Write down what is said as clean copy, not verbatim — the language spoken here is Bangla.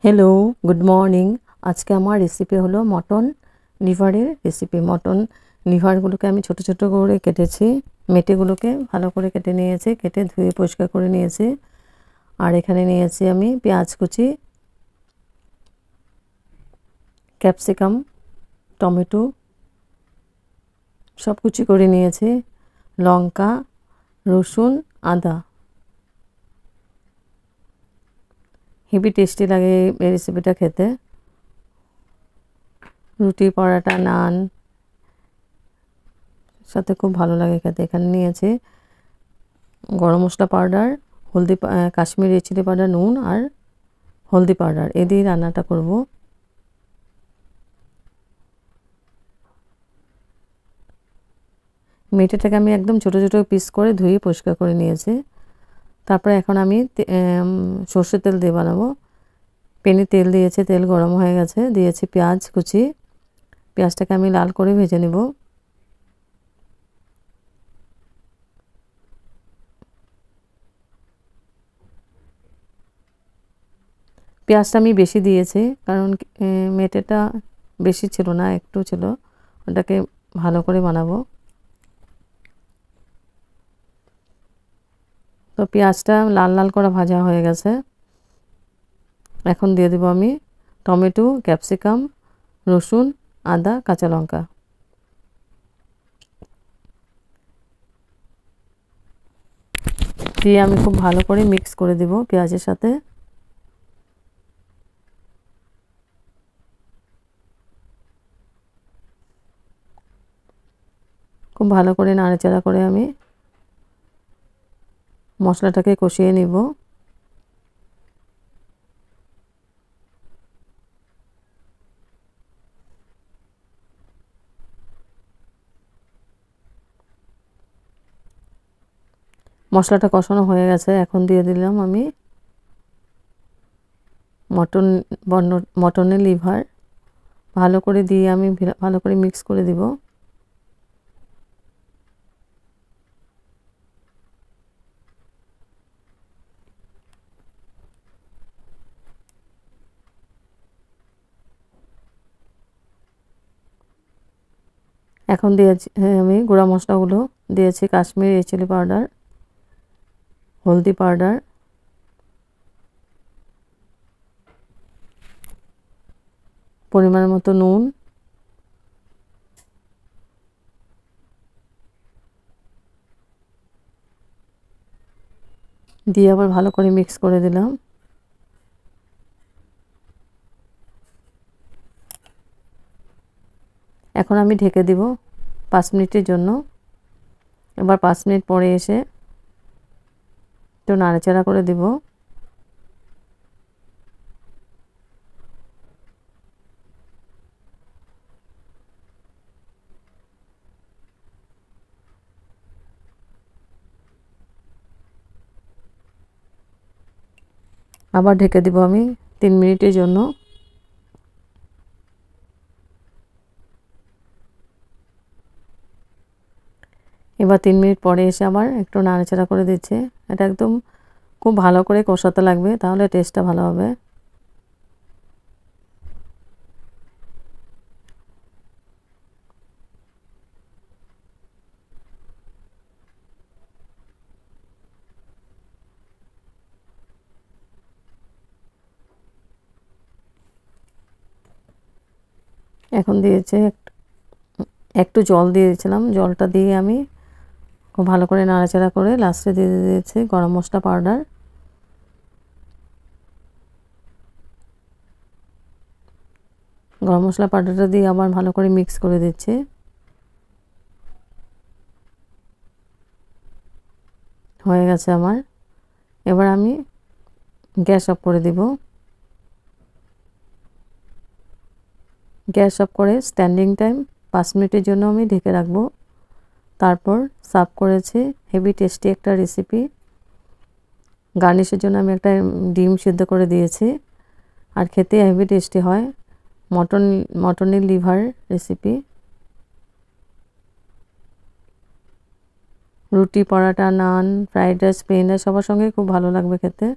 Hello good morning. आज के हमार रेसिपि हलो मटन लिभारेर रेसिपि। मटन लिभारगुलोके आमी छोटो छोटो करे केटेछि, मेटेगुलोके भालो करे केटे निয়েছি, केटे धुए परिष्कार करे निয়েছি। আর এখানে নিয়েছি আমি পেঁয়াজ কুচি, ক্যাপসিকাম, টমেটো সব কুচি করে নিয়েছি, লঙ্কা, রসুন, আদা। হেভি টেস্টি লাগে এই রেসিপিটা খেতে। রুটি, পরোটা, নান সাথে খুব ভালো লাগে খেতে। এখানে নিয়েছি গরম মশলা পাউডার, হলদি, কাশ্মীরি চিলি পাউডার, নুন আর হলদি পাউডার। এই দিয়ে রান্নাটা করব। মেটেটাকে আমি একদম ছোট ছোট পিস করে ধুয়ে পরিষ্কার করে নিয়েছি। তারপরে এখন আমি সরষের তেল দিয়ে বানাবো। প্যানে তেল দিয়েছি, তেল গরম হয়ে গেছে, দিয়েছি পেঁয়াজ কুচি। পেঁয়াজটাকে আমি লাল করে ভেজে নেব। পেঁয়াজটা আমি বেশি দিয়েছি কারণ মেটেটা বেশি ছিল না, একটু ছিল, ওটাকে ভালো করে বানাবো। তো পেঁয়াজটা লাল লাল করে ভাজা হয়ে গেছে। এখন দিয়ে দেব আমি টমেটো, ক্যাপসিকাম, রসুন, আদা, কাঁচা লঙ্কা। দিয়ে আমি খুব ভালো করে মিক্স করে দেব পেঁয়াজের সাথে। খুব ভালো করে নাড়াচাড়া করে আমি মশলাটাকে কষিয়ে নিব। মশলাটা কষানো হয়ে গেছে। এখন দিয়ে দিলাম আমি মটনের লিভার। ভালো করে দিয়ে আমি ভালো করে মিক্স করে দিব। এখন দিয়েছি আমি গুঁড়া মশলাগুলো দিয়েছি, কাশ্মীরি চিলি পাউডার, হলদি পাউডার, পরিমাণ মতো নুন, দিয়ে আবার ভালো করে মিক্স করে দিলাম। এখন আমি ঢেকে দিব 5 মিনিটের জন্য। এবার 5 মিনিট পরে এসে একটু নাড়াচাড়া করে দিব। আবার ঢেকে দিব আমি 3 মিনিটের জন্য। এবার 3 মিনিট পরে এসে আবার একটু নাড়াচাড়া করে দিচ্ছে। এটা একদম খুব ভালো করে কষাতে লাগবে, তাহলে টেস্টটা ভালো হবে। এখন দিয়েছে একটু জল দিয়ে দিয়েছিলাম, জলটা দিয়ে আমি খুব ভালো করে নাড়াচাড়া করে লাস্টে দিয়ে দিয়েছি গরম মশলা পাউডার। গরম মশলা পাউডারটা দিয়ে আবার ভালো করে মিক্স করে দিচ্ছি। হয়ে গেছে আমার। এবার আমি গ্যাস অফ করে দিব। গ্যাস অফ করে স্ট্যান্ডিং টাইম 5 মিনিটের জন্য আমি ঢেকে রাখবো। তারপর সার্ভ করেছি। হেভি টেস্টি একটা রেসিপি। গার্নিশের জন্য আমি একটা ডিম সিদ্ধ করে দিয়েছি। আর খেতে হেভি টেস্টি হয়। মটনের লিভার রেসিপি। রুটি, পরোটা, নান, ফ্রাইড রাইস, প্লেন রাইস সবার সঙ্গে খুব ভালো লাগবে খেতে।